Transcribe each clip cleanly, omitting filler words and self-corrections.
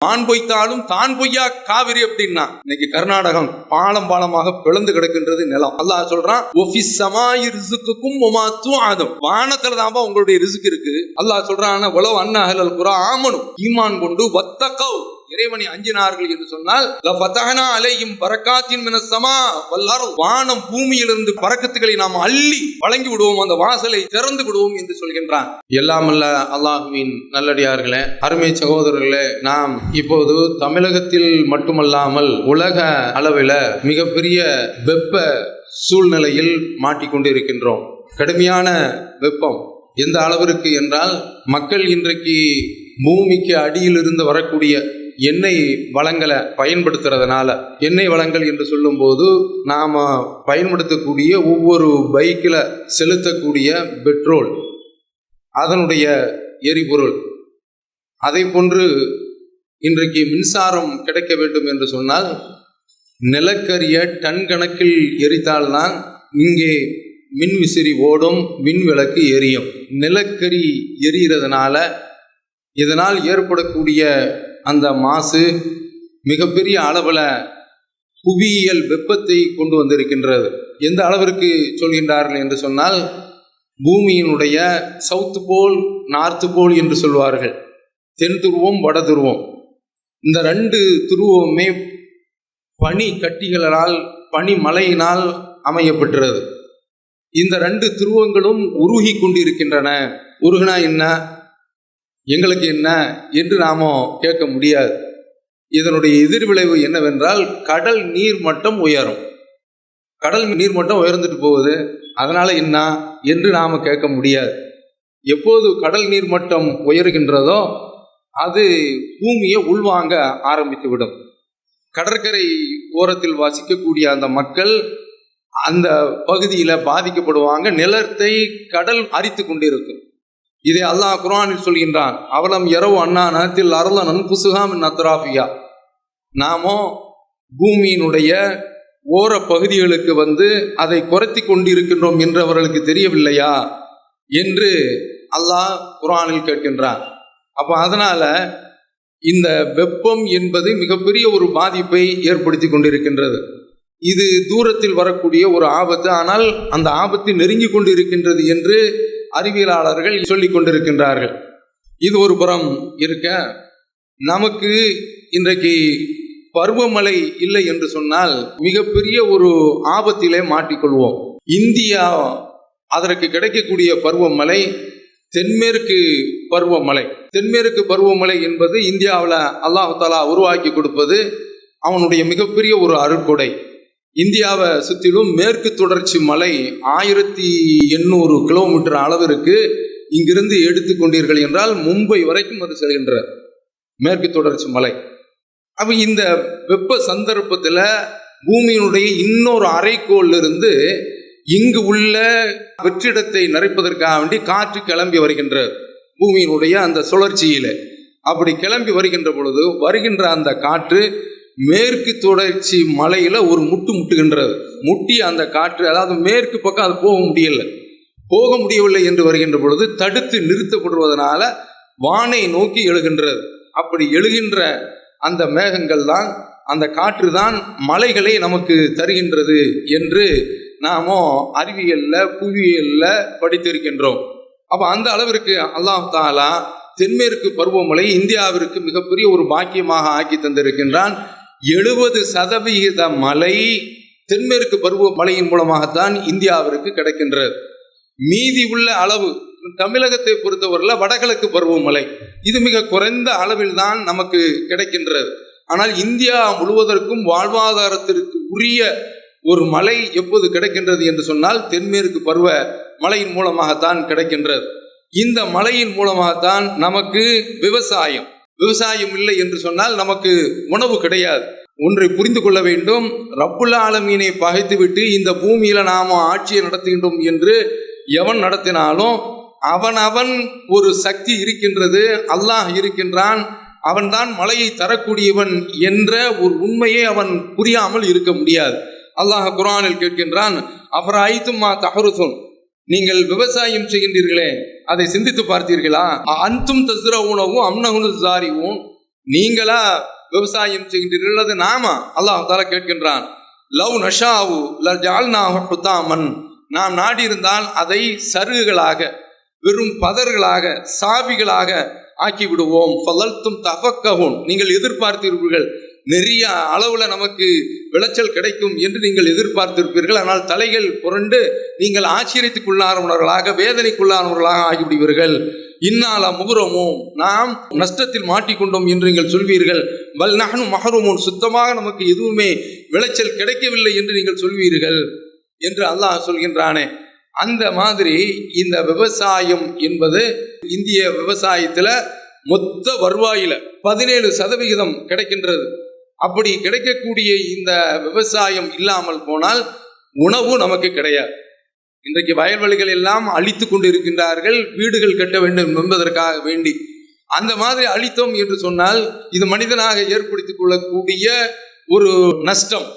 மான் பொய்த்தாலும் தான் பொய்யா காவிரி அப்படின்னா இன்னைக்கு கர்நாடகம் பாலம் பாலமாக பிளந்து கிடக்கின்றது நிலம். அல்லாஹ் சொல்றான் வானத்துலதான் உங்களுடைய ரிஸ்க் இருக்கு. அல்லாஹ் சொல்றான் உலவ அன்ன அஹ்லல் குரா ஆமனு ஈமான் கொண்டு வத்தகவ் இறைவனை அஞ்சினார்கள் என்று சொன்னால் லஃபதஹ்னா அலைஹிம் பரக்காத்தின் மினஸ் ஸமா வல் அர்த் வானம் பூமியிலிருந்து பரக்கத்துகளை நாம் அள்ளி வழங்கி விடுவோம், அந்த வாசலை திறந்து விடுவோம் என்று சொல்கின்றான். எல்லாமல்ல அல்லாஹ்வின் நல்லடியார்களே, அருமை சகோதரர்களே, நாம் இப்போது தமிழகத்தில் மட்டுமல்லாமல் உலக அளவில் மிகப்பெரிய வெப்ப சூழ்நிலையில் மாட்டிக்கொண்டு இருக்கின்றோம். கடுமையான வெப்பம் எந்த அளவிற்கு என்றால், மக்கள் இன்றைக்கு பூமிக்கு அடியில் இருந்து வரக்கூடிய எண்ணெய் வளங்களை பயன்படுத்துறதுனால, எண்ணெய் வளங்கள் என்று சொல்லும் போது நாம் பயன்படுத்தக்கூடிய ஒவ்வொரு பைக்கில் செலுத்தக்கூடிய பெட்ரோல், அதனுடைய எரிபொருள், அதை போன்று இன்றைக்கு மின்சாரம் கிடைக்க வேண்டும் என்று சொன்னால் நிலக்கரிய டன் கணக்கில் எரித்தால்தான் இங்கே மின் விசிறி ஓடும், மின் விளக்கு எரியும். நிலக்கரி எரிகிறதுனால இதனால் ஏற்படக்கூடிய அந்த மாசு மிகப்பெரிய அளவில் புவியியல் வெப்பத்தை கொண்டு வந்திருக்கின்றது. எந்த அளவிற்கு சொல்கின்றார்கள் என்று சொன்னால், பூமியினுடைய சவுத் போல் நார்த்து போல் என்று சொல்வார்கள், தென் துருவம் வட துருவம். இந்த ரெண்டு துருவமே பனி கட்டிகளால் பனி மழையினால் அமையப்பட்டுறது. இந்த ரெண்டு துருவங்களும் உருகி கொண்டிருக்கின்றன. உருகுனா என்ன, எங்களுக்கு என்ன என்று நாம கேட்க முடியாது. இதனுடைய எதிர்விளைவு என்னவென்றால், கடல் நீர் மட்டம் உயரும். கடல் நீர் மட்டம் உயர்ந்துட்டு போகுது, அதனால என்ன என்று நாம கேட்க முடியாது. எப்போது கடல் நீர் மட்டம் உயர்கின்றதோ அது பூமியை உள்வாங்க ஆரம்பித்து விடும். கடற்கரை ஓரத்தில் வசிக்கக்கூடிய அந்த மக்கள் அந்த பகுதியில் பாதிக்கப்படுவாங்க. நிலத்தை கடல் அரித்து கொண்டிருக்கும். இதை அல்லாஹ் குர்ஆனில் சொல்கின்றான், அவலம் யரவு அன்னா நத்தில் அருளன் அன்புசுகா மின் அத்ராஃபியா. நாமோ பூமியினுடைய ஓர பகுதிகளுக்கு வந்து அதை குறைத்தி கொண்டிருக்கின்றோம் என்று அவர்களுக்கு தெரியவில்லையா என்று அல்லாஹ் குர்ஆனில் கேட்கின்றான். அப்போ அதனால இந்த வெப்பம் என்பது மிகப்பெரிய ஒரு பாதிப்பை ஏற்படுத்தி கொண்டிருக்கின்றது. இது தூரத்தில் வரக்கூடிய ஒரு ஆபத்து, ஆனால் அந்த ஆபத்து நெருங்கி கொண்டு இருக்கின்றது என்று அறிவியலாளர்கள் சொல்லிக் கொண்டிருக்கின்றார்கள். இது ஒரு புறம் இருக்க, நமக்கு இன்றைக்கு பருவமழை இல்லை என்று சொன்னால் மிகப்பெரிய ஒரு ஆபத்திலே மாட்டிக்கொள்வோம். இந்தியா அதற்கு கிடைக்கக்கூடிய பருவமழை தென்மேற்கு பருவமழை. தென்மேற்கு பருவமழை என்பது இந்தியாவில் அல்லாஹ் தஆலா உருவாக்கி கொடுப்பது அவனுடைய மிகப்பெரிய ஒரு அருட்கொடை. இந்தியாவை சுற்றிலும் மேற்கு தொடர்ச்சி மலை 1800 கிலோமீட்டர் அளவிற்கு இங்கிருந்து எடுத்துக்கொண்டீர்கள் என்றால் மும்பை வரைக்கும் அது செல்கின்ற மேற்கு தொடர்ச்சி மலை. அப்போ இந்த வெப்ப சந்தர்ப்பத்தில் பூமியினுடைய இன்னொரு அரைக்கோளிலிருந்து இங்கு உள்ள வெற்றிடத்தை நிறைப்பதற்காக வேண்டி காற்று கிளம்பி வருகின்ற பூமியினுடைய அந்த சுழற்சியில் அப்படி கிளம்பி வருகின்ற பொழுது வருகின்ற அந்த காற்று மேற்கு தொடர்ச்சி மலையில் ஒரு முட்டுகின்றது. முட்டி அந்த காற்று, அதாவது மேற்கு பக்கம் அது போக முடியவில்லை என்று வருகின்ற பொழுது தடுத்து நிறுத்தப்படுவதனால வானை நோக்கி எழுகின்றது. அப்படி எழுகின்ற அந்த மேகங்கள் தான், அந்த காற்று தான் மலைகளை நமக்கு தருகின்றது என்று நாமோ அறிவியலில் புவியியலில் படித்திருக்கின்றோம். அப்போ அந்த அளவிற்கு அல்லாஹ் தஆலா தென்மேற்கு பருவமழை இந்தியாவிற்கு மிகப்பெரிய ஒரு பாக்கியமாக ஆக்கி தந்திருக்கின்றான். 70% மழை தென்மேற்கு பருவமழையின் மூலமாகத்தான் இந்தியாவிற்கு கிடைக்கின்றது. மீதி உள்ள அளவு தமிழகத்தை பொறுத்தவரையில் வடகிழக்கு பருவமழை இது மிக குறைந்த அளவில் தான் நமக்கு கிடைக்கின்றது. ஆனால் இந்தியா முழுவதற்கும் வாழ்வாதாரத்திற்கு உரிய ஒரு மழை எப்போது கிடைக்கின்றது என்று சொன்னால் தென்மேற்கு பருவ மழையின் மூலமாகத்தான் கிடைக்கின்றது. இந்த மழையின் மூலமாகத்தான் நமக்கு விவசாயம் இல்லை என்று சொன்னால் நமக்கு உணவு கிடையாது. ஒன்றை புரிந்து கொள்ள வேண்டும், ரப்புல் ஆலமீனை பகைத்துவிட்டு இந்த பூமியில நாம ஆட்சியை நடத்துகின்றோம் என்று எவன் நடத்தினாலும் அவன் ஒரு சக்தி இருக்கின்றது, அல்லாஹ் இருக்கின்றான், அவன்தான் மழையை தரக்கூடியவன் என்ற ஒரு உண்மையை அவன் புரியாமல் இருக்க முடியாது. அல்லாஹ் குர்ஆனில் கேட்கின்றான், அஃபரஐதும்மா தஹருசுன், நீங்கள் விவசாயம் செய்கின்றீர்களே அதை சிந்தித்து பார்த்தீர்களா? அன்தும் தஸ்ரஊனஹு அம் நஹ்னு ஸாரிஊன், நீங்களா விவசாயம் செய்கின்றீர்கள், அது நாம? அல்லாஹ் தஆலா கேட்கின்றான், லவ் நஷாவு லஜஅல்நாஹு ஹுதாமன், நாம் நாடி இருந்தால் அதை சருகுகளாக, வெறும் பதர்களாக, சாவிகளாக ஆக்கி விடுவோம். ஃபலல்தும் தஃபக்கஹூன், நீங்கள் எதிர்பார்த்திருப்பீர்கள் நிறைய அளவுல நமக்கு விளைச்சல் கிடைக்கும் என்று நீங்கள் எதிர்பார்த்திருப்பீர்கள். ஆனால் தலைகள் புரண்டு நீங்கள் ஆச்சரியத்துக்குள்ளானவர்களாக, வேதனைக்குள்ளானவர்களாக ஆகிவிடுவீர்கள். இன்னால முகுரமும், நாம் நஷ்டத்தில் மாட்டிக்கொண்டோம் என்று நீங்கள் சொல்வீர்கள். பல் நஹ்னு மஹ்ரூமுன், சுத்தமாக நமக்கு எதுவுமே விளைச்சல் கிடைக்கவில்லை என்று நீங்கள் சொல்வீர்கள் என்று அல்லாஹ் சொல்கின்றானே. அந்த மாதிரி இந்த விவசாயம் என்பது இந்திய விவசாயத்துல மொத்த வருவாயில 17% கிடைக்கின்றது. அப்படி கிடைக்கக்கூடிய இந்த விவசாயம் இல்லாமல் போனால் உணவு நமக்கு கிடையாது. இன்றைக்கு வயல்வெளிகள் எல்லாம் அழித்து கொண்டு இருக்கின்றார்கள், வீடுகள் கட்ட வேண்டும் என்பதற்காக வேண்டி. அந்த மாதிரி அழித்தோம் என்று சொன்னால் இது மனிதனாக ஏற்படுத்திக் கொள்ளக்கூடிய ஒரு நஷ்டம்.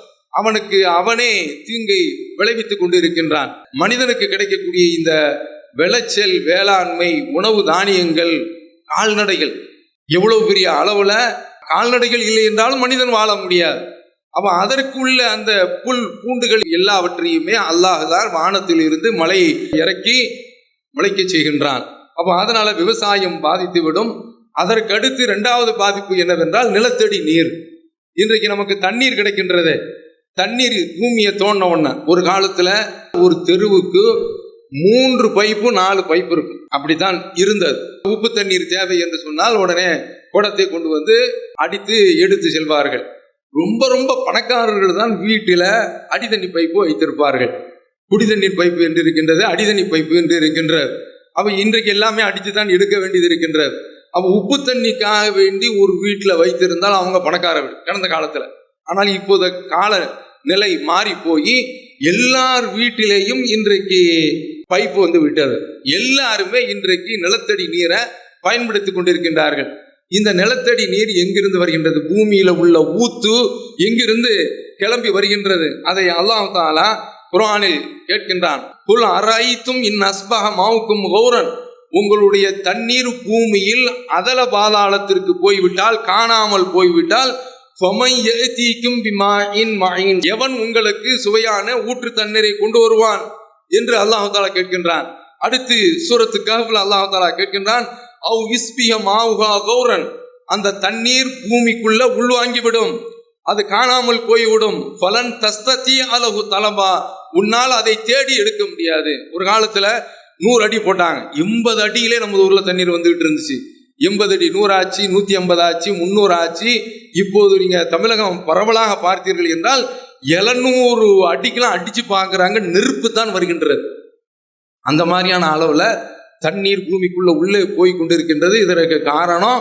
அவனுக்கு அவனே தீங்கை விளைவித்துக் கொண்டு இருக்கின்றான். மனிதனுக்கு கிடைக்கக்கூடிய இந்த விளைச்சல், வேளாண்மை, உணவு தானியங்கள், கால்நடைகள், எவ்வளவு பெரிய அளவுல கால்நடைகள் இல்லை என்றாலும் மனிதன் வாழ முடியாது. அப்ப அதற்குள்ள அந்த புல் பூண்டுகள் எல்லாவற்றையுமே அல்லாஹ் தான் வானத்தில் இருந்து மழை இறக்கி முளைக்க செய்கின்றான். அப்ப அதனால விவசாயம் பாதித்து விடும். அதற்கு அடுத்து 2வது பாதிப்பு என்னவென்றால் நிலத்தடி நீர். இன்றைக்கு நமக்கு தண்ணீர் கிடைக்கின்றது. தண்ணீர் பூமியை தோண்ட உடனே ஒரு காலத்துல ஒரு தெருவுக்கு 3 பைப்பு 4 பைப்பு இருக்கும், அப்படித்தான் இருந்தது. உப்பு தண்ணீர் தேவை என்று சொன்னால் உடனே குடத்தை கொண்டு வந்து அடித்து எடுத்து செல்வார்கள். ரொம்ப ரொம்ப பணக்காரர்கள் தான் வீட்டில அடிதண்ணி பைப்பு வைத்திருப்பார்கள். குடிதண்ணீர் பைப்பு என்று இருக்கின்றது, அடிதண்ணி பைப்பு என்று இருக்கின்றது. அப்ப இன்றைக்கு எல்லாமே அடித்து தான் எடுக்க வேண்டியது இருக்கின்றது. அப்ப உப்பு தண்ணிக்காக வேண்டி ஒரு வீட்டுல வைத்திருந்தால் அவங்க பணக்காரர்கள் கடந்த காலத்துல. ஆனால் இப்போது கால நிலை மாறி போய் எல்லார் வீட்டிலேயும் இன்றைக்கு பைப்பு வந்து விட்டது. எல்லாருமே இன்றைக்கு நிலத்தடி நீரை பயன்படுத்தி கொண்டிருக்கின்றார்கள். இந்த நிலத்தடி நீர் எங்கிருந்து வருகின்றது? பூமியில உள்ள ஊத்து எங்கிருந்து கிளம்பி வருகின்றது? அதை அல்லாஹ் தஆலா குர்ஆனில் கேட்கின்றான். குல் அரைத்தும் இன் அஸ்பஹ மாவுக்கும் கௌரன், உங்களுடைய தண்ணீர் பூமியில் அதல பாதாளத்திற்கு போய்விட்டால், காணாமல் போய்விட்டால், எவன் உங்களுக்கு சுவையான ஊற்று தண்ணீரை கொண்டு வருவான் என்று அல்லாஹ் தஆலா கேட்கின்றான். அடுத்து சூரத்து கஹ்ஃப்ல அல்லாஹ் தஆலா கேட்கின்றான், அவ் இஸ்பிஹ மாவுஹா கௌரன், அந்த தண்ணீர் பூமிக்குள்ள உள்வாங்கிவிடும், அது காணாமல் போய்விடும். ஃபலன் தஸ்ததி அலஹு தலபா, உன்னால் அதை தேடி எடுக்க முடியாது. ஒரு காலத்துல 100 அடி போட்டாங்க, 80 அடியிலே நம்ம ஊர்ல தண்ணீர் வந்துகிட்டு இருந்துச்சு. 80 அடி 100 ஆச்சு, 150 ஆச்சு, 300 ஆச்சு. இப்போது நீங்க தமிழகம் பரவலாக பார்த்தீர்கள் என்றால் 700 அடிக்கெல்லாம் அடிச்சு பார்க்கறாங்க, நெருப்பு தான் வருகின்றது. அந்த மாதிரியான அளவுல தண்ணீர் பூமிக்குள்ள உள்ளே போய் கொண்டிருக்கின்றது. இதற்கு காரணம்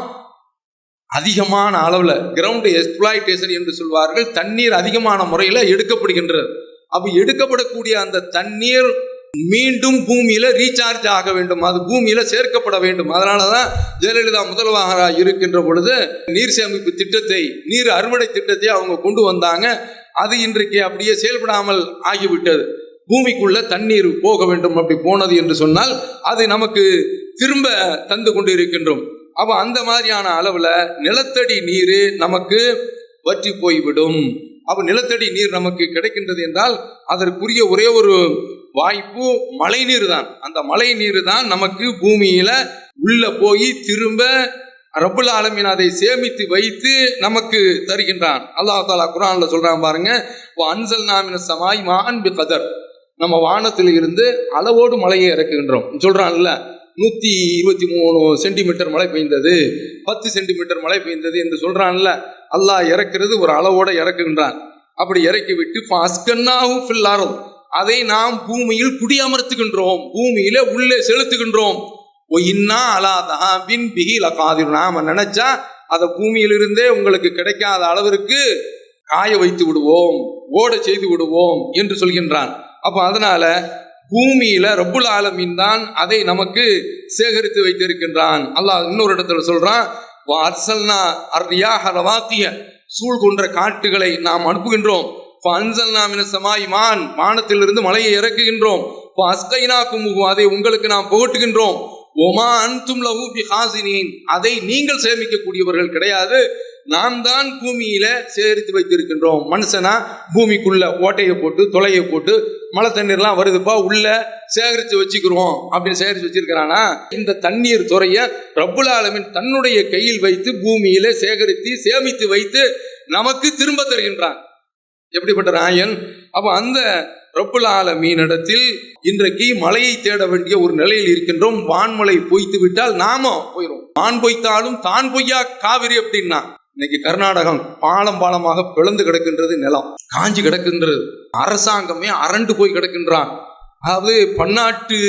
அதிகமான அளவுல கிரவுண்ட் எக்ஸ்ப்ளாய்டேஷன் என்று சொல்வார்கள். தண்ணீர் அதிகமான முறையில எடுக்கப்படுகின்றது. அப்ப எடுக்கப்படக்கூடிய அந்த தண்ணீர் மீண்டும் பூமியில ரீசார்ஜ் ஆக வேண்டும், அது பூமியில சேர்க்கப்பட வேண்டும். அதனாலதான் ஜெயலலிதா முதல்வராக இருக்கின்ற பொழுது நீர் சேமிப்பு திட்டத்தை, நீர் அறுவடை திட்டத்தை அவங்க கொண்டு வந்தாங்க. அது இன்றைக்கு அப்படியே செயல்படாமல் ஆகிவிட்டது. பூமிக்குள்ள தண்ணீர் போக வேண்டும். அப்படி போனது என்று சொன்னால் அது நமக்கு திரும்ப தந்து கொண்டு இருக்கின்றோம். அப்ப அந்த மாதிரியான அளவுல நிலத்தடி நீர் நமக்கு வற்றி போய்விடும். அப்ப நிலத்தடி நீர் நமக்கு கிடைக்கின்றது என்றால் அதற்குரிய ஒரே ஒரு வாய்ப்பு மழை நீர் தான். அந்த மழை நீர் தான் நமக்கு பூமியில உள்ள போய் திரும்ப ரப்புல் ஆலமீன் அதை சேமித்து வைத்து நமக்கு தருகின்றான். அல்லாஹ் தஆலா குர்ஆன்ல சொல்றான் பாருங்க, அன்சல்னா மினஸ் ஸமாஇ மாஅன் பிகதர், நம்ம வானத்தில் இருந்து அளவோடு மழையை இறக்குகின்றோம் சொல்றான்ல. 123 சென்டிமீட்டர் மழை பெய்ந்தது, 10 சென்டிமீட்டர் மழை பெய்ந்தது என்று சொல்றான்ல. அல்லாஹ் இறக்குறது ஒரு அளவோட இறக்குகின்றான். அப்படி இறக்கி விட்டு அதை நாம் பூமியில் குடியமர்த்துகின்றோம், பூமியில உள்ளே செலுத்துகின்றோம். நாம நினைச்சா அதை பூமியிலிருந்தே உங்களுக்கு கிடைக்காத அளவிற்கு காய வைத்து விடுவோம், ஓட செய்து விடுவோம் என்று சொல்கின்றான். அப்ப அதனால பூமியில ரப்புல் ஆலமீன் தான் அதை நமக்கு சேகரித்து வைத்திருக்கின்றான். அல்லாஹ் இன்னொரு இடத்துல சொல்றான், சூழ் கொன்ற காட்டுகளை நாம் அனுப்புகின்றோம். வானத்திலிருந்து மழையை இறக்குகின்றோம். அதை உங்களுக்கு நாம் புகட்டுகின்றோம். ஒமா அன்தும் லஹு பிஹாசினீன், அதை நீங்கள் சேமிக்கக்கூடியவர்கள் கிடையாது, நாம் தான் பூமியில சேகரித்து வைத்திருக்கின்றோம். மனுஷனா பூமிக்குள்ள ஓட்டையை போட்டு தொலையை போட்டு மழை தண்ணீர்லாம் வருதுப்பா உள்ள சேகரித்து வச்சுக்கிறோம் அப்படின்னு சேகரித்து வச்சிருக்கிறானா? இந்த தண்ணீர் துறைய ரப்புல் ஆலமீன் தன்னுடைய கையில் வைத்து பூமியில சேகரித்து சேமித்து வைத்து நமக்கு திரும்ப தருகின்றான். எப்படிப்பட்ட ராயன்! அப்ப அந்த ரப்புல் ஆலமீனிடத்தில் இன்றைக்கு மழையை தேட வேண்டிய ஒரு நிலையில் இருக்கின்றோம். வான்மழை பொய்த்து விட்டால் நாம போயிடும். வான் பொய்த்தாலும் தான் பொய்யா காவிரி அப்படின்னா இன்னைக்கு கர்நாடகம் பாலமாக பிளந்து கிடக்கின்றது, நிலம் காஞ்சி கிடக்கின்றது, அரசாங்கமே அரண்டு போய் கிடக்கின்றான். அதாவது பன்னாட்டு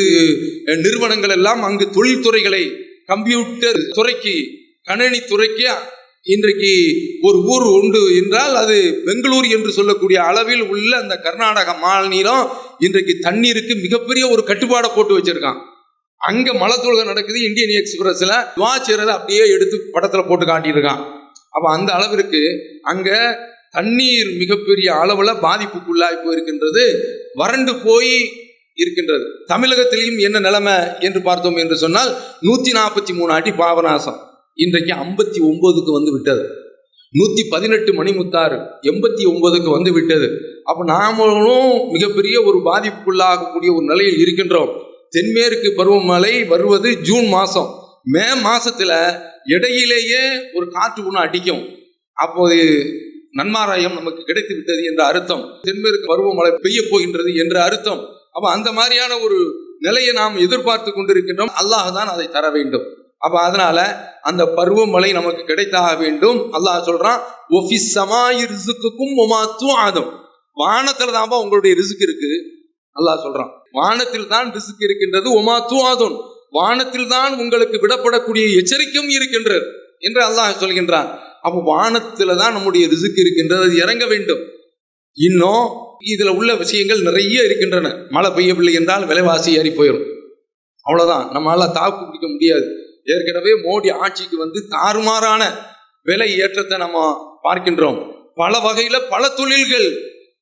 நிறுவனங்கள் எல்லாம் அங்கு தொழில்துறைகளை கம்ப்யூட்டர் துறைக்கு கணினி துறைக்கு இன்றைக்கு ஒரு ஊர் உண்டு என்றால் அது பெங்களூர் என்று சொல்லக்கூடிய அளவில் உள்ள அந்த கர்நாடக மாநிலம் இன்றைக்கு தண்ணீருக்கு மிகப்பெரிய ஒரு கட்டுப்பாடை போட்டு வச்சிருக்கான். அங்க மலை தொழுகை நடக்குது. இந்தியன் எக்ஸ்பிரஸ்ல துவாச்சிரதை அப்படியே எடுத்து படத்துல போட்டு காட்டியிருக்கான். அப்ப அந்த அளவிற்கு அங்க தண்ணீர் மிகப்பெரிய அளவுல பாதிப்புக்குள்ளாய் போயிருக்கின்றது, வறண்டு போய் இருக்கின்றது. தமிழகத்திலையும் என்ன நிலைமை என்று பார்த்தோம் என்று சொன்னால் 143 அடி பாபநாசம் இன்றைக்கு 59க்கு வந்து விட்டது. 118 மணிமுத்தாறு 89க்கு வந்து விட்டது. அப்ப நாமளும் மிகப்பெரிய ஒரு பாதிப்புக்குள்ளாகக்கூடிய ஒரு நிலையில் இருக்கின்றோம். தென்மேற்கு பருவமழை வருவது ஜூன் மாசம். மே மாசத்துல இடையிலேயே ஒரு காற்று ஒன்று அடிக்கும். அப்போது நன்மாராயம் நமக்கு கிடைத்து விட்டது என்ற அர்த்தம். தென்மேற்கு பருவமழை பெய்ய போகின்றது என்ற அர்த்தம். அப்ப அந்த மாதிரியான ஒரு நிலையை நாம் எதிர்பார்த்து கொண்டிருக்கின்றோம். அல்லாஹ் தான் அதை தர வேண்டும். அப்ப அதனால அந்த பருவமழை நமக்கு கிடைத்தாக வேண்டும். அல்லாஹ் சொல்றான், வானத்துல தான் உங்களுடைய ரிஸ்க் இருக்கு. அல்லாஹ் சொல்றான், வானத்தில் தான் ரிஸ்க் இருக்கின்றது. ஒமா தூஆதுன், வானத்தில் தான் உங்களுக்கு விடப்படக்கூடிய எச்சரிக்கையும் இருக்கின்றது என்று அல்லாஹ் சொல்கின்றான். அப்போ வானத்துல தான் நம்முடைய ரிஸ்க் இருக்கின்றது, அது இறங்க வேண்டும். இன்னும் இதுல உள்ள விஷயங்கள் நிறைய இருக்கின்றன. மழை பெய்யவில்லை என்றால் விலைவாசி ஏறி போயிடும். அவ்வளவுதான், நம்மளால தாக்கு பிடிக்க முடியாது. ஏற்கனவே மோடி ஆட்சிக்கு வந்து தாறுமாறான விலை ஏற்றத்தை நம்ம பார்க்கின்றோம். பல வகையில பல தொழில்கள்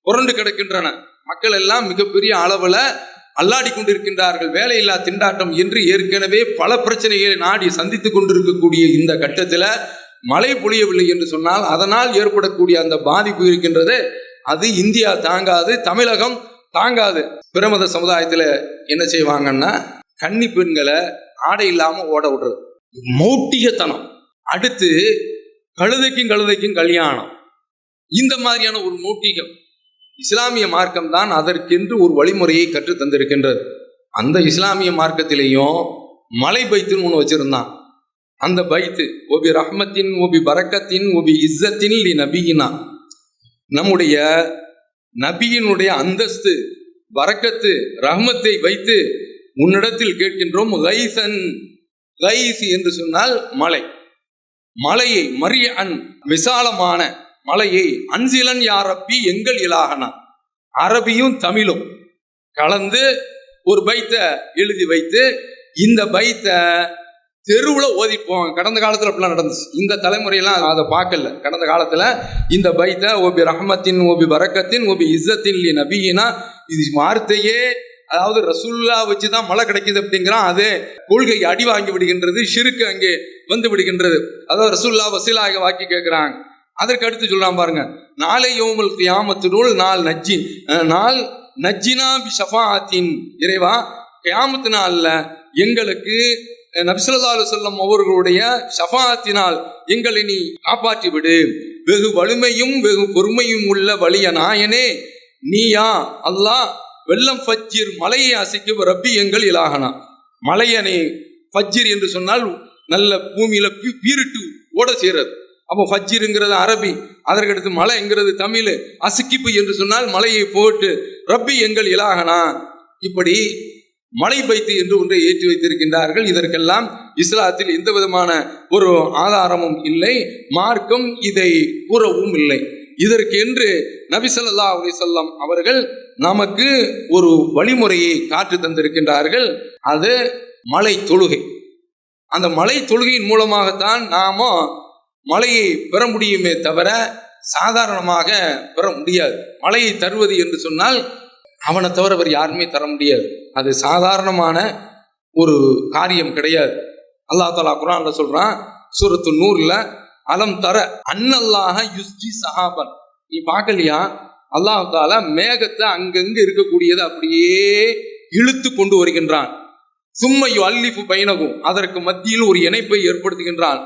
புரண்டு கிடக்கின்றன. மக்கள் எல்லாம் மிகப்பெரிய அளவுல அல்லாடி கொண்டிருக்கின்றார்கள். வேலையில்லா திண்டாட்டம் என்று ஏற்கனவே பல பிரச்சனைகளை நாடி சந்தித்துக் கொண்டிருக்கக்கூடிய இந்த கட்டத்துல மழை பொழியவில்லை என்று சொன்னால் அதனால் ஏற்படக்கூடிய அந்த பாதிப்பு இருக்கின்றது, அது இந்தியா தாங்காது, தமிழகம் தாங்காது. பிரமத சமுதாயத்துல என்ன செய்வாங்கன்னா, கன்னி பெண்களை ஆடை இல்லாம ஓட விடுறது, மௌட்டிகத்தனம். அடுத்து கழுதைக்கும் கல்யாணம், இந்த மாதிரியான ஒரு மௌட்டிகம். இஸ்லாமிய மார்க்கம் தான் அதற்கென்று ஒரு வழிமுறையை கற்று தந்திருக்கின்றது. அந்த இஸ்லாமிய மார்க்கத்திலேயும் மலை பைத்துன்னு ஒன்று வச்சிருந்தான். அந்த பைத்து ஒபி ரஹ்மத்தின் ஒபி பரக்கத்தின் ஒபி இஸ்ஸத்தின் லி நபியினா, நம்முடைய நபியினுடைய அந்தஸ்து பரக்கத்து ரஹ்மத்தை வைத்து உன்னிடத்தில் கேட்கின்றோம். கைசன், கைஸ் என்று சொன்னால் மலை, மலையை மரியன் விசாலமான மலையை, அன்சிலன் யா ரப்பி எங்கள் இலாகனா, அரபியும் தமிழும் கலந்து ஒரு பைத்தை எழுதி வைத்து இந்த பைத்தை தெருவில் ஓதிப்போம். கடந்த காலத்தில் அப்படிலாம் நடந்துச்சு. இந்த தலைமுறையெல்லாம் அதை பார்க்கல. கடந்த காலத்தில் இந்த பைத்தை ஒபி ரஹ்மத்தின் ஒபி பரக்கத்தின் ஒபி இஸ்ஸத்தின் லி நபியினா, இது வார்த்தையே, அதாவது ரசூல்லா வச்சுதான் மழை கிடைக்குது அப்படிங்கிறான். அதே கொள்கை அடி வாங்கி விடுகின்றது, ஷிருக்கு அங்கே வந்து விடுகின்றது. அதாவது ரசூல்லா வசீலாக வாக்கி கேட்கிறாங்க. அதற்கு அடுத்து சொல்றான் பாருங்க, நாளை யௌமுல் கியாமத்துல் நாள் நஜ்ஜினா பி ஷஃபாஅத்தின், இறைவா கியாமத்து நாள்ல எங்களுக்கு நபி ஸல்லல்லாஹு அலைஹி வஸல்லம் அவர்களுடைய ஷஃபாஅத்தினால் எங்களை நீ காப்பாற்றி விடு. வெகு வலிமையும் வெகு பொறுமையும் உள்ள வலிய நாயனே நீயா அல்லாஹ், வெள்ளம் ஃபஜ்ஜிர், மலையை அசைக்கும் ரப்பி எங்கள் இலாகனா. மலையனை ஃபஜ்ஜிர் என்று சொன்னால் நல்ல பூமியில பீரிட்டு ஓட செய்யறது. அப்போ ஃபஜ்ஜிருங்கிறது அரபி, அதற்கடுத்து மலைங்கிறது தமிழ். அசுக்கிப்பு என்று சொன்னால் மலையை போட்டு ரப்பி எங்கள் இலாகனா. இப்படி மலை பைத்து என்று ஒன்றை ஏற்றி வைத்திருக்கின்றார்கள். இதற்கெல்லாம் இஸ்லாத்தில் எந்த விதமான ஒரு ஆதாரமும் இல்லை, மார்க்கம் இதை கூறவும் இல்லை. இதற்கு என்று நபி ஸல்லல்லாஹு அலைஹி வஸல்லம் அவர்கள் நமக்கு ஒரு வழிமுறையை காற்று தந்திருக்கின்றார்கள். அது மலை தொழுகை. அந்த மலை தொழுகையின் மூலமாகத்தான் நாம மலையை பெற முடியுமே தவிர சாதாரணமாக பெற முடியாது. மலையை தருவது என்று சொன்னால் அவனை தவிர வேறு யாருமே தர முடியாது. அது சாதாரணமான ஒரு காரியம் கிடையாது. அல்லாஹ் தஆலா குர்ஆன்ல சொல்றான், சூரத்து நூர்ல, அலம் தர அன்னல்லாஹ யுஸ்ஜி சஹாபன், நீ பார்க்கலையா அல்லாஹ் தஆலா மேகத்தை அங்கங்க இருக்கக்கூடியது அப்படியே இழுத்து கொண்டு வருகின்றான். சும்மையு அல்லிஃபு பைனகும், அதற்கு மத்தியில் ஒரு இணைப்பை ஏற்படுத்துகின்றான்.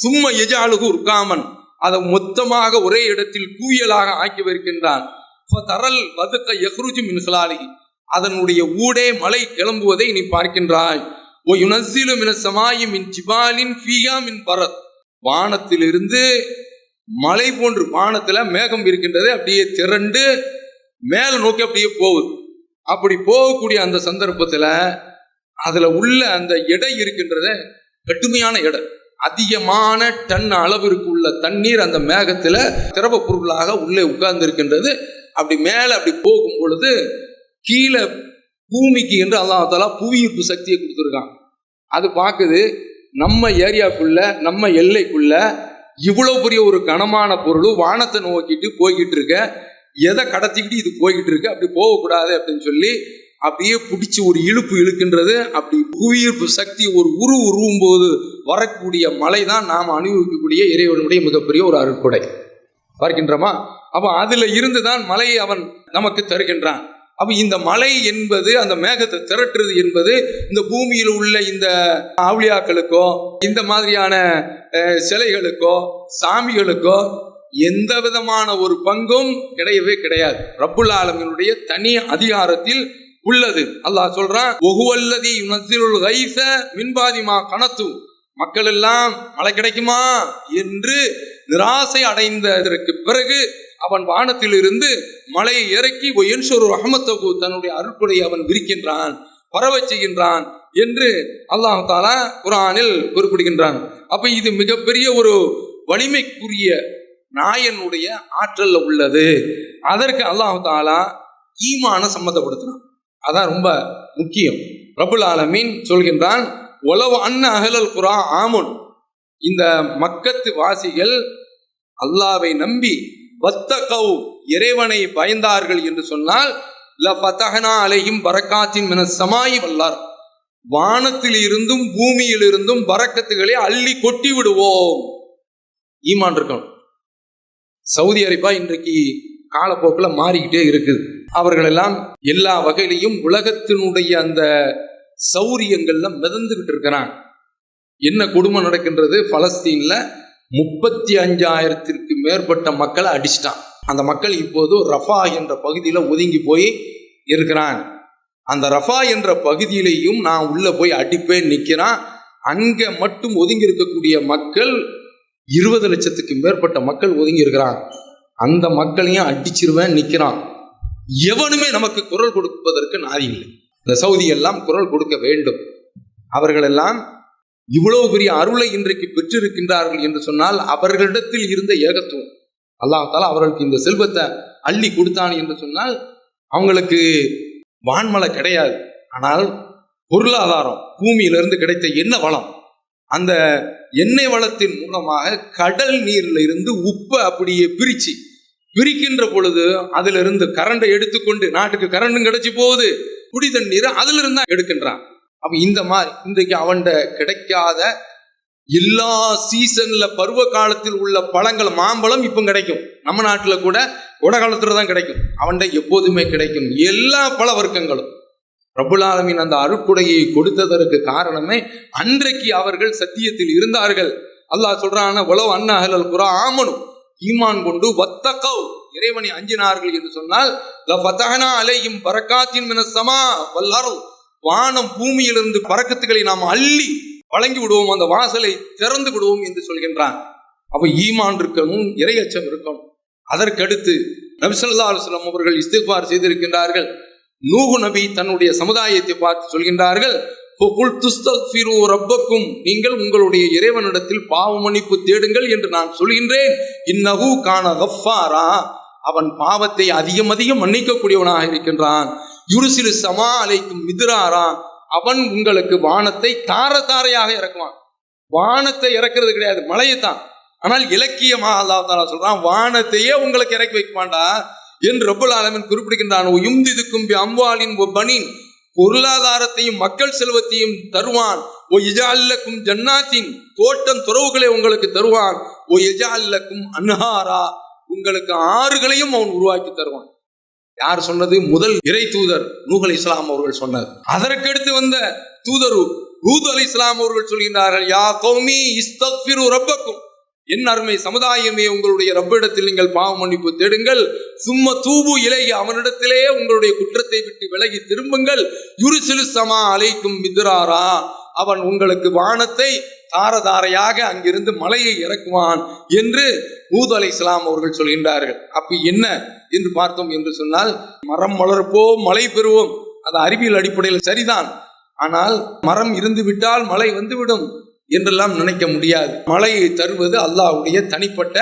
சும்ம யஜஅலுஹு ருகாமன், அதை மொத்தமாக ஒரே இடத்தில் குவியலாக ஆக்கி வைக்கின்றான். ஃபதரல் வதக யக்ருஜு மின் ஹிலாலிஹி, அதனுடைய ஊடே மலை கிளம்புவதை நீ பார்க்கின்றாய். வ யுனஸ்ஸிலு மினஸ் ஸமாயி மின் ஜிபாலின் ஃபீஹா மின் பரத், வானத்திலிருந்து மலை போன்று வானத்துல மேகம் இருக்கின்றது, அப்படியே திரண்டு மேல நோக்கி அப்படியே போகுது. அப்படி போகக்கூடிய அந்த சந்தர்ப்பத்துல அதுல உள்ள அந்த எடை இருக்கின்றத, கடுமையான எடை, அதிகமான டன் அளவிற்கு உள்ள தண்ணீர் அந்த மேகத்துல திரவ பொருளாக உள்ளே உட்கார்ந்து இருக்கின்றது. அப்படி மேல அப்படி போகும் பொழுது கீழே பூமிக்கு என்று அல்லாஹ் தஆலா புவியீர்ப்பு சக்தியை கொடுத்துருக்கான். அது பார்க்குது, நம்ம ஏரியாக்குள்ள நம்ம எல்லைக்குள்ள இவ்வளவு பெரிய ஒரு கனமான பொருள் வானத்தை நோக்கிட்டு போய்கிட்டு இருக்க, எதை கடத்திக்கிட்டு இது போய்கிட்டு இருக்கு, அப்படி போகக்கூடாது அப்படின்னு சொல்லி அப்படியே பிடிச்சி ஒரு இழுப்பு இழுக்கின்றது. அப்படி புவியீர்ப்பு சக்தி ஒரு உருவும் போது வரக்கூடிய மழை தான் நாம் அனுபவிக்கக்கூடிய இறைவனுடைய மிகப்பெரிய ஒரு அருட்கொடை. பார்க்கின்றோமா? அப்ப அதுல இருந்துதான் மழையை அவன் நமக்கு தருகின்றான். அப்ப இந்த மலை என்பது, அந்த மேகத்தை திரட்டுறது என்பது இந்த பூமியில் உள்ள இந்த அவுளியாக்களுக்கோ இந்த மாதிரியான சிலைகளுக்கோ சாமிகளுக்கோ எந்த விதமான ஒரு பங்கும் கிடையவே கிடையாது. ரப்புல் ஆலமீனுடைய தனி அதிகாரத்தில் உள்ளது. அல்லாஹ் சொல்றான், ஒஹுவல்லதி யுனஸ்ஸிலுல் கைஸ மின் பாதி மா கனத்து, மக்கள் எல்லாம் மழை கிடைக்குமா என்று நிராசை அடைந்ததற்கு பிறகு அவன் வானத்தில் இருந்து மலையை இறக்கி ஒயன்ஷரு ரஹ்மத்தஹு, தன்னுடைய அருட்கொடையை அவன் விரிக்கின்றான், பரவச் செய்கின்றான் என்று அல்லாஹ் தஆலா குர்ஆனில் குறிப்பிடுகின்றான். அப்ப இது மிகப்பெரிய ஒரு வலிமைக்குரிய நாயனுடைய ஆற்றல்ல உள்ளது. அதற்கு அல்லாஹ் தஆலா ஈமான சம்மந்தப்படுத்தினான். அதான் ரொம்ப முக்கியம். ரப்புல் ஆலமீன் சொல்கின்றான், ஒலவ் அன்ன அஹ்லல் குர்ஆ ஆமன், இந்த மக்கத்து வாசிகள் அல்லாஹ்வை நம்பி வத்தகவ், இறைவனை பயந்தார்கள் என்று சொன்னால், லஃபதஹ்னா அலைஹிம் பரக்காத்தின் மினஸ் ஸமாயி வல் அர்த், வானத்தில் இருந்தும் பூமியில் இருந்தும் பரக்கத்துகளை அள்ளி கொட்டி விடுவோம். ஈமான் இருக்கணும். சவுதி அரேபியா இன்றைக்கு காலப்போக்கில் மாறிக்கிட்டே இருக்குது. அவர்கள் எல்லாம் எல்லா வகையிலையும் உலகத்தினுடைய அந்த சௌரியங்கள்ல மிதந்துகிட்டு இருக்கிறாங்க. என்ன கொடுமை நடக்கின்றது, பலஸ்தீன்ல 35,000ற்கு மேற்பட்ட மக்களை அடிச்சிட்டான். அந்த மக்கள் இப்போது ரஃபா என்ற பகுதியில ஒதுங்கி போய் இருக்கிறான். அந்த ரஃபா என்ற பகுதியிலையும் நான் உள்ள போய் அடிப்பேன் நிற்கிறான். அங்க மட்டும் ஒதுங்கி இருக்கக்கூடிய மக்கள் 20 லட்சத்துக்கு மேற்பட்ட மக்கள் ஒதுங்கி இருக்கிறான். அந்த மக்களையும் அடிச்சிருவேன் நிற்கிறான். எவனுமே நமக்கு குரல் கொடுப்பதற்கு நாதி இல்லை. இந்த சவுதி எல்லாம் குரல் கொடுக்க வேண்டும். அவர்கள் எல்லாம் இவ்வளவு பெரிய அருளை இன்றைக்கு பெற்றிருக்கின்றார்கள் என்று சொன்னால் அவர்களிடத்தில் இருந்த ஏகத்துவம். அல்லாஹ் தஆலா அவர்களுக்கு இந்த செல்வத்தை அள்ளி கொடுத்தான் என்று சொன்னால் அவங்களுக்கு வான்மலை கிடையாது. ஆனால் பொருளாதாரம், பூமியிலிருந்து கிடைத்த எண்ணெய் வளம், அந்த எண்ணெய் வளத்தின் மூலமாக கடல் நீர்ல இருந்து உப்பை அப்படியே பிரிக்கின்ற பொழுது அதுல இருந்து கரண்டை எடுத்துக்கொண்டு, நாட்டுக்கு கரண்டும் கிடைச்சி போகுது, குடி தண்ணீர் அதுல இருந்தா எடுக்கின்றான். அப்ப இந்த மாதிரி இன்றைக்கு அவன்கிட்ட கிடைக்காத எல்லா சீசன்ல பருவ காலத்தில் உள்ள பழங்கள், மாம்பழம் இப்ப கிடைக்கும். நம்ம நாட்டுல கூட கோடை காலத்துல தான் கிடைக்கும். அவன்கிட்ட எப்போதுமே கிடைக்கும் எல்லா பழ வர்க்கங்களும். ரப்புல் ஆலமீன் அந்த அருட்கொடையை கொடுத்ததற்கு காரணமே அன்றைக்கு அவர்கள் சத்தியத்தில் இருந்தார்கள். அல்லாஹ் சொல்றான், வலவ் அன்ன அஹ்லல் குர்ஆ ஆமனு, ஈமான் கொண்டு வத்தகவ், இறைவனை அஞ்சினார்கள் என்று சொன்னால், லஃபதஹ்னா அலைஹிம் பரக்காத்தின் மினஸ் ஸமா வல் அர்த், வானம் பூமியிலிருந்து பரக்கத்துகளை நாம் அள்ளி வழங்கி விடுவோம், அந்த வாசலை திறந்து விடுவோம் என்று சொல்கின்றான். அப்ப ஈமான் இருக்கணும், இறையச்சம் இருக்கணும். அதற்கடுத்து நபி ஸல்லல்லாஹு அலைஹி வஸல்லம் அவர்கள் இஸ்திக்பார் செய்திருக்கின்றார்கள். நூஹ் நபி தன்னுடைய சமுதாயத்தை பார்த்து சொல்கின்றார்கள், ரப்பக்கும், நீங்கள் உங்களுடைய இறைவனிடத்தில் பாவ மன்னிப்பு தேடுங்கள் என்று நான் சொல்கின்றேன். இன்னஹு கான கஃபாரா, அவன் பாவத்தை அதிகம் மன்னிக்கக்கூடியவனாக இருக்கின்றான். யுர்சிலு ஸமா அலைக்கும் மித்ராரா, அவன் உங்களுக்கு வானத்தை தாரையாக இறக்குவான். வானத்தை இறக்குறது கிடையாது, மழையைத்தான். ஆனால் இலக்கியமாக அல்லாஹ் தஆலா சொல்றான், வானத்தையே உங்களுக்கு இறக்கி வைக்குமாண்டா என்று ரப்புல் ஆலமீன் குறிப்பிடுகின்றான். யும்திதுக்கும் பி அம்வாலின் வ பனீன், பொருளாதாரத்தையும் மக்கள் செல்வத்தையும் தருவான். ஓ இஜஅல்லக்கும் ஜன்னாத்தின், தோட்டம் துறவுகளை உங்களுக்கு தருவான். ஓ இஜஅல்லக்கும் அன்ஹாரா, உங்களுக்கு ஆறுகளையும் அவன் உருவாக்கி தருவான். யார் சொன்னது? முதல் இறை தூதர் நூஹ் அலைஹிஸ்ஸலாம் அவர்கள் சொன்னார். அதற்கடுத்து வந்த தூதர் ஹூத் அலைஹிஸ்ஸலாம் அவர்கள் சொல்கின்றார்கள், யா கௌமி இஸ்தக்ஃபிரு ரப்பக்கும், என் அருமை சமுதாயமே உங்களுடைய ரப்பிடத்தில் நீங்கள் பாவ மன்னிப்பு தேடுங்கள். சும்ம தூபு இலைஹி, அவனிடத்திலே உங்களுடைய குற்றத்தை விட்டு விலகி திரும்புங்கள். யுர்சிலு ஸமா அலைக்கும் மித்ராரா, அவன் உங்களுக்கு வானத்தை தாரதாரையாக அங்கிருந்து மலையை இறக்குவான் என்று ஹூத் அலைஹிஸ்ஸலாம் அவர்கள் சொல்கின்றார்கள். அப்ப என்ன என்று பார்த்தோம் என்று சொன்னால், மரம் வளர்ப்போம் மழை பெறுவோம், அது அறிவியல் அடிப்படையில் சரிதான். ஆனால் மரம் இருந்து விட்டால் மழை வந்துவிடும் என்றெல்லாம் நினைக்க முடியாது. மழையை தருவது அல்லாஹ்வுடைய தனிப்பட்ட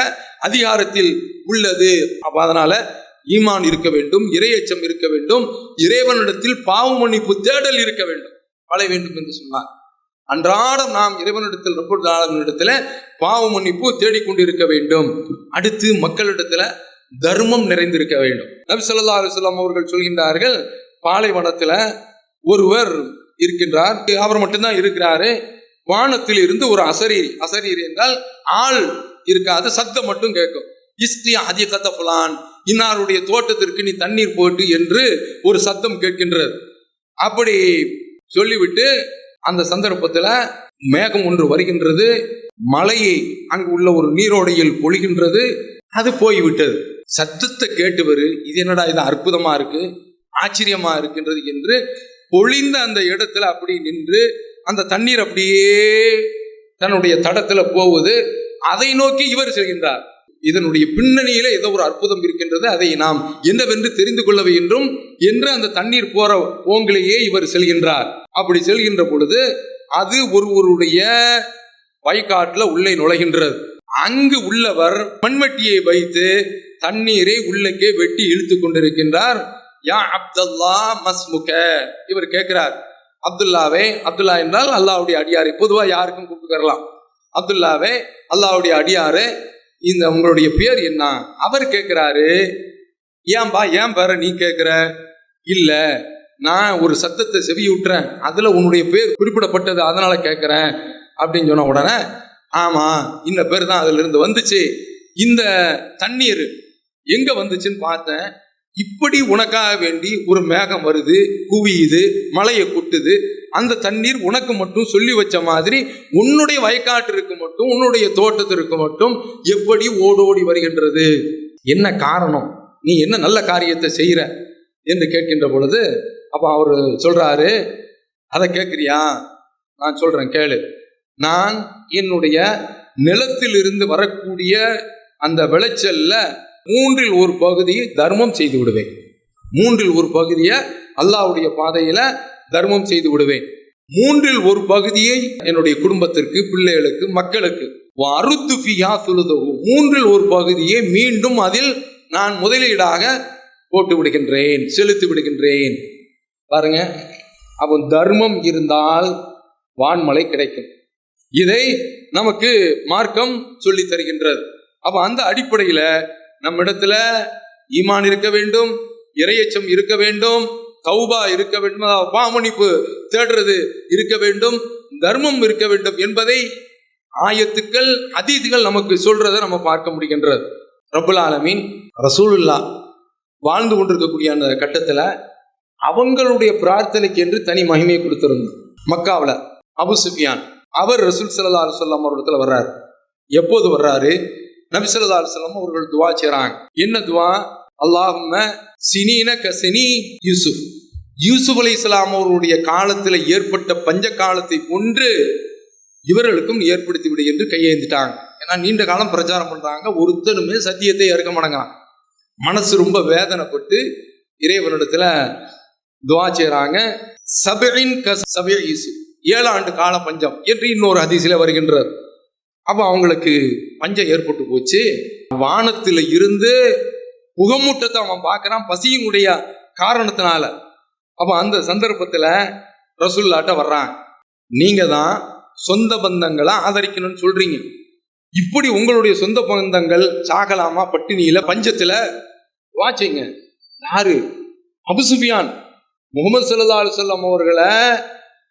அதிகாரத்தில் உள்ளது. அப்ப அதனால ஈமான் இருக்க வேண்டும், இறையச்சம் இருக்க வேண்டும், இறைவனிடத்தில் பாவ மன்னிப்பு தேடல் இருக்க வேண்டும். மழை வேண்டும் என்று சொன்னார். அன்றாடம் நாம் இறைவனிடத்தில் ரப்பல் ஆலமீனிடத்தில் பாவ மன்னிப்பு தேடிக்கொண்டிருக்க வேண்டும். அடுத்து மக்களிடத்துல தர்மம் நிறைந்திருக்க வேண்டும். நபி ஸல்லல்லாஹு அலைஹி வஸல்லம் அவர்கள் சொல்கின்றார்கள், பாலைவனத்துல ஒருவர் இருக்கின்றார், அவர் மட்டும்தான் இருக்கிறாரு. வானத்தில் இருந்து ஒரு அசரீரி, அசரீரி என்றால் ஆள் இருக்காது, சத்தம் மட்டும் கேட்கும். இஸ்தி அதிகத்த புலான், இன்னாருடைய தோட்டத்திற்கு நீ தண்ணீர் போட்டு என்று ஒரு சத்தம் கேட்கின்றது. அப்படி சொல்லிவிட்டு அந்த சந்தர்ப்பத்துல மேகம் ஒன்று வருகின்றது, மலையை அங்கு உள்ள ஒரு நீரோடையில் பொழிகின்றது. அது போய்விட்டது. சத்தத்தை கேட்டுவர், இது என்னடா இது அற்புதமா இருக்கு, ஆச்சரியமா இருக்கின்றது என்று பொழிந்த அந்த இடத்துல அப்படி நின்று அந்த தண்ணீர் அப்படியே தன்னுடைய தடத்துல போவது, அதை நோக்கி இவர் செல்கின்றார். இதனுடைய பின்னணியில ஏதோ ஒரு அற்புதம் இருக்கின்றது, அதை நாம் என்னவென்று தெரிந்து கொள்ள வேண்டும் என்று அந்த தண்ணீர் போற போங்கிலேயே இவர் செல்கின்றார். அப்படி செல்கின்ற பொழுது அது ஒருவருடைய வயக்காட்டுல உள்ளே நுழைகின்றது. அங்கு உள்ளவர் மண்வெட்டியை வைத்து தண்ணீரை உள்ளே வெட்டி இழுத்து கொண்டிருக்கின்றார். யா அப்துல்லா மஸ்முக, இவர் கேட்கிறார், அப்துல்லாவே, அப்துல்லா என்றால் அல்லாஹ்வுடைய அடியாரை, பொதுவா யாருக்கும் கூப்பிட்டுக்கலாம். அப்துல்லாவே, அல்லாஹ்வுடைய அடியாரே, இந்த உங்களுடைய பேர் என்ன? அவர் கேட்கிறாரு, ஏன்பா ஏன் பேர நீ கேட்கிற? இல்ல, நான் ஒரு சத்தத்தை செவியுற்றேன், அதுல உன்னுடைய பேர் குறிப்பிடப்பட்டது, அதனால கேட்கிறேன் அப்படின்னு சொன்ன உடனே, ஆமா இந்த பேர் தான் அதுல இருந்து வந்துச்சு. இந்த தண்ணீர் எங்க வந்துச்சுன்னு பார்த்தேன், இப்படி உனக்காக வேண்டி ஒரு மேகம் வருது, குவியுது, மழையை கொட்டுது, அந்த தண்ணீர் உனக்கு மட்டும் சொல்லி வச்ச மாதிரி உன்னுடைய வயக்காட்டிற்கு மட்டும், உன்னுடைய தோட்டத்திற்கு மட்டும் எப்படி ஓடோடி வருகின்றது? என்ன காரணம்? நீ என்ன நல்ல காரியத்தை செய்யற என்று கேட்கின்ற பொழுது, அப்ப அவர் சொல்றாரு, அதை கேட்கிறியா? நான் சொல்றேன் கேளு. நான் என்னுடைய நிலத்தில் இருந்து வரக்கூடிய அந்த விளைச்சல்ல 1/3 பகுதியை தர்மம் செய்து விடுவேன். 1/3 பகுதியை அல்லாஹ்வுடைய பாதையில தர்மம் செய்து விடுவேன். 1/3 பகுதியை என்னுடைய குடும்பத்திற்கு, பிள்ளைகளுக்கு, மக்களுக்கு. 3/1 பகுதியை மீண்டும் அதில் நான் முதலீடாக போட்டு விடுகின்றேன், செலுத்தி விடுகின்றேன். பாருங்க, அப்போ தர்மம் இருந்தால் வான்மழை கிடைக்கும். இதை நமக்கு மார்க்கம் சொல்லி தருகின்றது. அப்ப அந்த அடிப்படையில நம்மிடத்துல ஈமான் இருக்க வேண்டும், இறையச்சம் இருக்க வேண்டும், தௌபா இருக்க வேண்டும், பாவமன்னிப்பு தேடுறது இருக்க வேண்டும், தர்மம் இருக்க வேண்டும் என்பதை ஆயத்துக்கள், ஹதீஸ்கள் நமக்கு சொல்றதை நம்ம பார்க்க முடிகின்றது. ரப்புல் ஆலமீன் ரசூலுல்லாஹ் வாழ்ந்து கொண்டிருக்கக்கூடிய அந்த கட்டத்துல அவங்களுடைய பிரார்த்தனைக்கு என்று தனி மகிமையை கொடுத்திருந்தார். மக்காவில் அபு சுஃபியான் அவர் ரசூல் ஸல்லல்லாஹு அலைஹி வஸல்லம் அவரிடத்துல வர்றாரு. எப்போது வர்றாரு? நபி ஸல்லல்லாஹு அலைஹி வஸல்லம் அவர்கள் துவா செய்றாங்க. என்ன துவா? அல்லாஹும்ம சினீன கஸினி யூசுப், யூசுப் அலைஹிஸ்ஸலாம் அவருடைய காலத்தில் ஏற்பட்ட பஞ்ச காலத்தை போன்று இவர்களுக்கும் ஏற்படுத்தி விடு என்று கையேந்திட்டாங்க. ஏன்னா நீண்ட காலம் பிரச்சாரம் பண்றாங்க, ஒருத்தனுமே சத்தியத்தை ஏற்க மாட்டேங்கிறான். மனசு ரொம்ப வேதனைப்பட்டு இறைவனிடத்துல துவா செய்றாங்க. 7 ஆண்டு கால பஞ்சம் என்று இன்னொரு ஹதீஸில் வருகின்றது. அப்ப அவங்களுக்கு பஞ்சம் ஏற்பட்டு போச்சு. வானத்துல இருந்து புகமூட்டத்தை அவன் பார்க்கறான் பசியினுடைய காரணத்தினால. அப்ப அந்த சந்தர்ப்பத்துல ரசூலுல்லாஹ்ட்ட வர்றான். நீங்க தான் சொந்த பந்தங்களை ஆதரிக்கணும்னு சொல்றீங்க, இப்படி உங்களுடைய சொந்த பந்தங்கள் சாகலாமா பட்டினியில பஞ்சத்துல வாச்சிங்க? யாரு? அபு சுஃபியான் முகமது ஸல்லல்லாஹு அலைஹி வஸல்லம் அவர்களை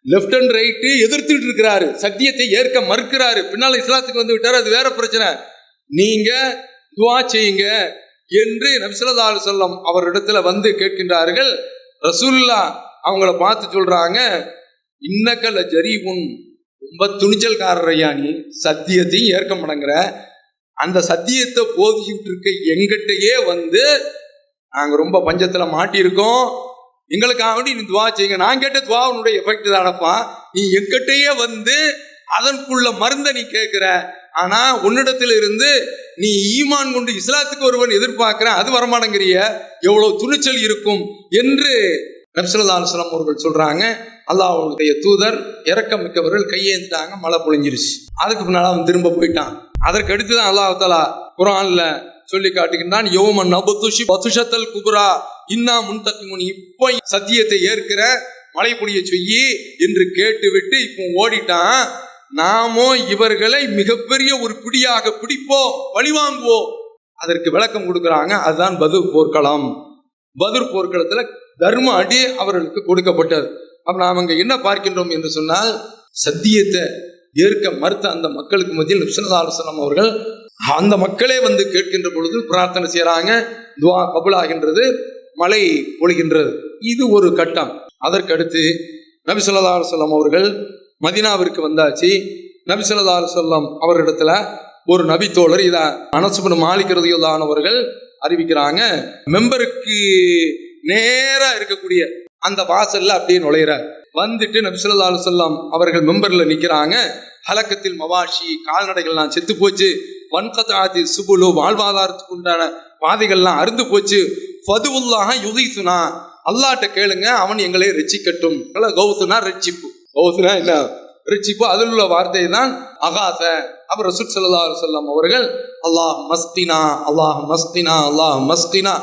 லெஃப்ட் அண்ட் ரைட்டு எதிர்த்துட்டு இருக்கிறாரு, சத்தியத்தை ஏற்க மறுக்கிறாரு. பின்னால இஸ்லாத்துக்கு வந்து விட்டாரு, அது வேற பிரச்சனை. நீங்க துஆ செய்யுங்க என்று நபி ஸல்லல்லாஹு அலைஹி வஸல்லம் அவரிடத்துல வந்து கேட்கின்றார்கள். ரசூலுல்லாஹ் அவங்கள பார்த்து சொல்றாங்க, இன்னக்கல ஜரீபுன், ரொம்ப துணிச்சல்காரரையா நீ, சத்தியத்தையும் ஏற்க மாட்டேங்கிற, அந்த சத்தியத்தை போதிச்சுட்டு இருக்க எங்கிட்டயே வந்து நாங்க ரொம்ப பஞ்சத்துல மாட்டியிருக்கோம், எங்களுக்காக வேண்டி நீ துவா செய்யுங்க. நான் கேட்ட துவாவுடைய எஃபெக்ட் தானப்பா, நீ எங்கிட்டயே வந்து அதற்குள்ள மருந்த நீ கேட்கிற, ஆனா உன்னிடத்தில் இருந்து நீ ஈமான் கொண்டு இஸ்லாத்துக்கு ஒருவன் எதிர்பார்க்கிற, அது வரமாட்டேங்கிறிய, எவ்வளவு துணிச்சல் இருக்கும் என்று நபி ஸல்லல்லாஹு அலைஹி வஸல்லம் அவர்கள் சொல்றாங்க. அல்லாஹ்வுடைய தூதர் இரக்கம் மிக்கவர்கள் கையேந்திட்டாங்க, மழை பொழிஞ்சிருச்சு. அதுக்கு பின்னால அவன் திரும்ப போயிட்டான். அதற்கு அடுத்துதான் அல்லாஹ் தஆலா குர்ஆன்ல சொல்லி காட்டுகின்றான், யௌம நபதுஷி பதுஷத்தல் குப்ரா இன்னா முன்தகிமுன், இப்போ சத்தியத்தை ஏற்கிற, மழை பொழிய செய்யி என்று கேட்டுவிட்டு இப்போ ஓடிட்டான். நாமோ இவர்களை மிகப்பெரிய ஒரு பிடியாக பிடிப்போம், பழிவாங்குவோம். அதற்கு விளக்கம் கொடுக்குறாங்க. அதுதான் பத்ர் போர்க்களம். பத்ர் போர்க்களத்துல தர்ம அடி அவர்களுக்கு கொடுக்கப்பட்டது. அப்ப நாம் அங்க என்ன பார்க்கின்றோம் என்று சொன்னால், சத்தியத்தை ஏற்க மறுத்த அந்த மக்களுக்கு மத்தியில் நபி ஸல்லல்லாஹு அலைஹி வஸல்லம் அவர்கள் அந்த மக்களே வந்து கேட்கின்ற பொழுது பிரார்த்தனை செய்யறாங்க, துஆ கபூலாகின்றது, மழை பொழிகின்றது. இது ஒரு கட்டம். அதற்கடுத்து நபி ஸல்லல்லாஹு அலைஹி வஸல்லம் அவர்கள் மதீனாவிற்கு வந்தாச்சு. நபி ஸல்லல்லாஹு அலைஹி வஸல்லம் அவர்களிடத்துல ஒரு நபி தோழர், இத அனஸ் இப்னு மாலிக் ரலியல்லாஹு அன்ஹு அவர்கள் அறிவிக்கிறாங்க. மெம்பருக்கு நேரா இருக்கக்கூடிய அந்த வாசல்ல அப்படியே நுழையிறார். வந்துட்டு நபி ஸல்லல்லாஹு அலைஹி வஸல்லம் அவர்கள் மெம்பர்ல நிக்கிறாங்க. ஹலக்கத்தில் மவாஷி, கால்நடைகள்லாம் செத்து போச்சு. வன்கதாதி சுபுலு, வாழ்வாதாரத்துக்கு உண்டான பாதைகள்லாம் அருந்து போச்சு. ஃபதுவுல்லாஹ யுகீசுனா, அல்லாஹ்ட்ட கேளுங்க, அவன் எங்களை ரட்சிக்கட்டும். கௌசுனா ரட்சிப்பு, கௌசுனா என்ன ரட்சிப்பு, அதில் உள்ள வார்த்தை தான் அகாச. அப்புறம் ரசூல் ஸல்லல்லாஹு அலைஹி வஸல்லம் அவர்கள் அல்லாஹ் மஸ்கினா, அல்லாஹ் மஸ்கினா, அல்லாஹ் மஸ்கினா,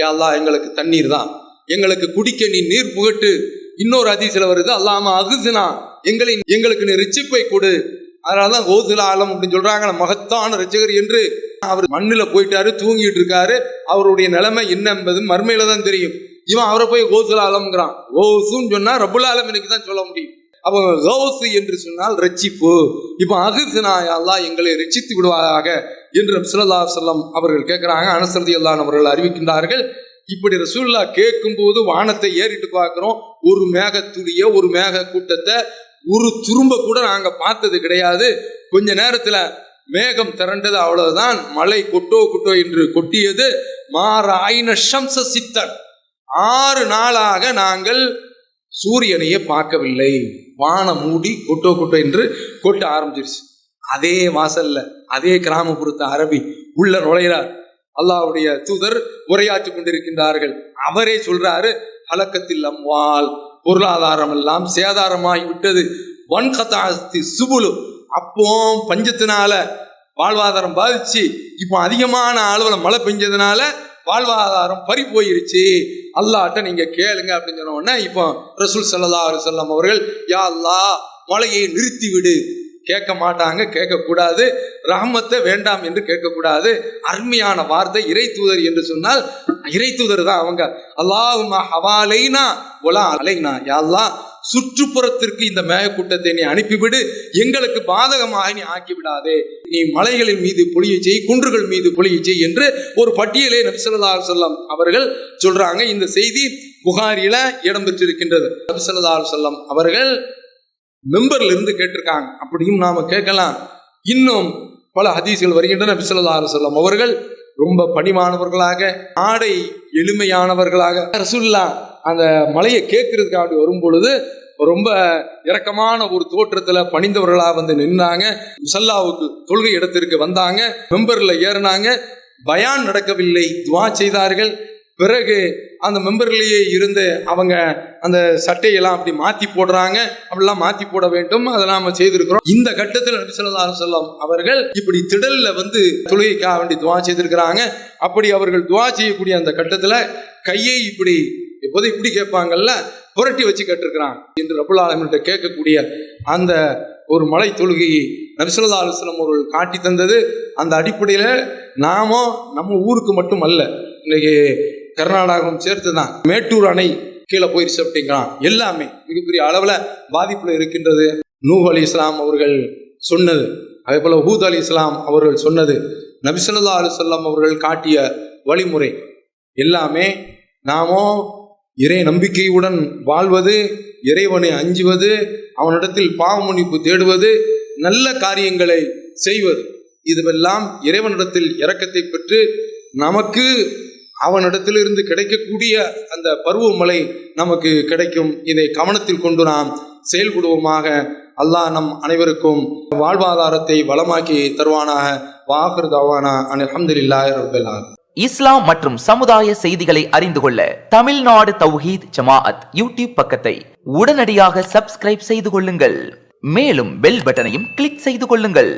ஏ அல்லாஹ் எங்களுக்கு தண்ணீர் தான், எங்களுக்கு குடிக்க நீ நீர் புகட்டு. இன்னொரு ஹதீஸ்ல வருது, அல்லாஹ் அகுசினா, எங்களுக்கு நீ ரிச்சிப்பை கொடு. அதனாலதான் கௌசுல் ஆலம் அப்படின்னு சொல்றாங்க, மகத்தான ரட்சகர் என்று. அவர் மண்ணுல போயிட்டாரு, தூங்கிட்டு இருக்காரு, அவருடைய நிலைமை என்ன என்பது மர்மையில தான் தெரியும். இவன் அவரை போய் கௌசுல் ஆலம்ங்கிறான். கௌசுன்னு சொன்னா ரப்புல் ஆலமீனுக்கு தான் சொல்ல முடியும். அப்போ கௌசு என்று சொன்னால் ரட்சிப்பு. இப்போ அகுசினா, அல்லாஹ் எங்களை ரட்சித்து விடுவாயாக என்று நபி ஸல்லல்லாஹு அலைஹி வஸல்லம் அவர்கள் கேட்கிறாங்க. அனஸ் ரலியல்லாஹு அவர்கள் அறிவிக்கின்றார்கள், இப்படி ரசூலுல்லாஹ் கேட்கும் போது வானத்தை ஏறிட்டு பார்க்கிறோம், ஒரு மேகத்துடைய ஒரு மேக கூட்டத்தை ஒரு துரும்ப கூட நாங்க பார்த்தது கிடையாது. கொஞ்ச நேரத்துல மேகம் திரண்டது, அவ்வளவுதான். மழை கொட்டோ கொட்டோ என்று கொட்டியது. மாராயின ஷம்ஸ சித்தன், 6 நாளாக நாங்கள் சூரியனையே பார்க்கவில்லை. வானம் மூடி கொட்டோ கொட்டோ என்று கொட்ட ஆரம்பிச்சிருச்சு. அதே வாசல்ல அதே கிராமப்புறத்து அரபி உள்ள நுழைகிறார். அல்லாஹ்வுடைய தூதர் உரையாற்றி கொண்டிருக்கின்றார்கள். அவரே சொல்றாரு, ஹலக்கத்தில் அம்வால், பொருளாதாரம் எல்லாம் சேதாரமாகி விட்டது. வன்கதாஸ்தி சுபுலு, அப்போ பஞ்சத்தினால வாழ்வாதாரம் பாதிச்சு, இப்போ அதிகமான அளவுல மழை பெஞ்சதுனால வாழ்வாதாரம் பறி போயிருச்சு. அல்லாஹ்ட்ட நீங்க கேளுங்க அப்படின்னு சொன்ன உடனே இப்போ ரசூல் ஸல்லல்லாஹு அலைஹி வஸல்லம் அவர்கள், யா அல்லாஹ் மழையை நிறுத்தி விடு. கேட்க மாட்டாங்க, கேட்கக்கூடாது. ரஹ்மத்தை வேண்டாம் என்று கேட்கக்கூடாது. அருமையான வார்த்தை. இறை தூதர் என்று சொன்னால் இறை தூதர் தான் அவங்க. அல்லாஹும்ம ஹவாலைனா வலா அலைனா, யா அல்லாஹ் சுற்றுப்புறத்திற்கு இந்த மேகக்கூட்டத்தை நீ அனுப்பிவிடு, எங்களுக்கு பாதகமாக நீ ஆக்கி விடாதே. நீ மலைகளின் மீது பொழிய செய், குன்றுகள் மீது பொழிய செய் என்று ஒரு பட்டியலை நபி ஸல்லல்லாஹு அலைஹி வஸல்லம் அவர்கள் சொல்றாங்க. இந்த செய்தி புகாரில இடம்பெற்றிருக்கின்றது. நபி ஸல்லல்லாஹு அலைஹி வஸல்லம் அவர்கள் மெம்பர்ல இருந்து கேட்டிருக்காங்க. அப்படியும் நாம கேட்கலாம். இன்னும் பல ஹதீஸ்கள் வருகின்றன. நபி ஸல்லல்லாஹு அலைஹி வஸல்லம் அவர்கள் ரொம்ப பணிமானவர்களாக, ஆடை எளிமையானவர்களாக, ரசூலுல்லாஹ் அந்த மலையை கேட்கறதுக்காக வரும் பொழுது ரொம்ப இரக்கமான ஒரு தோற்றத்துல பணிந்தவர்களா வந்து நின்னாங்க. முசல்லாவுக்கு தொழுகை இடத்திற்கு வந்தாங்க, மெம்பர்ல ஏறினாங்க. பயான் நடக்கவில்லை, துவா செய்தார்கள். பிறகு அந்த மெம்பர்லேயே இருந்து அவங்க அந்த சட்டையெல்லாம் அப்படி மாத்தி போடுறாங்க. அப்படிலாம் மாத்தி போட வேண்டும், அதெல்லாம் நம்ம செய்திருக்கிறோம். இந்த கட்டத்தில் நபி ஸல்லல்லாஹு அலைஹி வஸல்லம் அவர்கள் இப்படி திடல்ல வந்து தொழுகைக்காக வேண்டி துவா செய்திருக்கிறாங்க. அப்படி அவர்கள் துவா செய்யக்கூடிய அந்த கட்டத்துல கையை இப்படி எப்போதும் இப்படி கேட்பாங்கல்ல, புரட்டி வச்சு கேட்டிருக்கிறாங்க என்று ரப்புல் ஆலமீன்கிட்ட கேட்கக்கூடிய அந்த ஒரு மலை தொழுகையை நபி ஸல்லல்லாஹு அலைஹி வஸல்லம் அவர்கள் காட்டி தந்தது. அந்த அடிப்படையில நாமோ நம்ம ஊருக்கு மட்டும் அல்ல, இன்னைக்கு கர்நாடகம் சேர்த்து தான் மேட்டூர் அணை கீழே போயிருச்சு அப்படிங்கிறான். எல்லாமே மிகப்பெரிய அளவுல பாதிப்புல இருக்கின்றது. நூஹ் அலைஹிஸ்ஸலாம் அவர்கள் சொன்னது, அதே போல ஹூத் அலைஹிஸ்ஸலாம் அவர்கள் சொன்னது, நபி ஸல்லல்லாஹு அலைஹி வஸல்லம் அவர்கள் காட்டிய வழிமுறை எல்லாமே நாமோ இறை நம்பிக்கையுடன் வாழ்வது, இறைவனை அஞ்சுவது, அவனிடத்தில் பாவ மன்னிப்பு தேடுவது, நல்ல காரியங்களை செய்வது, இதுவெல்லாம் இறைவனிடத்தில் இரக்கத்தை பெற்று நமக்கு அவனிடத்திலிருந்து கிடைக்கக்கூடிய அந்த பருவமழை நமக்கு கிடைக்கும். இதை கவனத்தில் கொண்டு நாம் செயல்படுவோமாக. அல்லாஹ் நம் அனைவருக்கும் வாழ்வாதாரத்தை வளமாக்கி தருவானாக. வாஹிர் தவானா அல்ஹம்துலில்லாஹி ரப்பில் ஆலமீன். இஸ்லாம் மற்றும் சமுதாய செய்திகளை அறிந்து கொள்ள தமிழ்நாடு தௌஹீத் ஜமாஅத் யூடியூப் பக்கத்தை உடனடியாக சப்ஸ்கிரைப் செய்து கொள்ளுங்கள். மேலும் பெல் பட்டனையும் கிளிக் செய்து கொள்ளுங்கள்.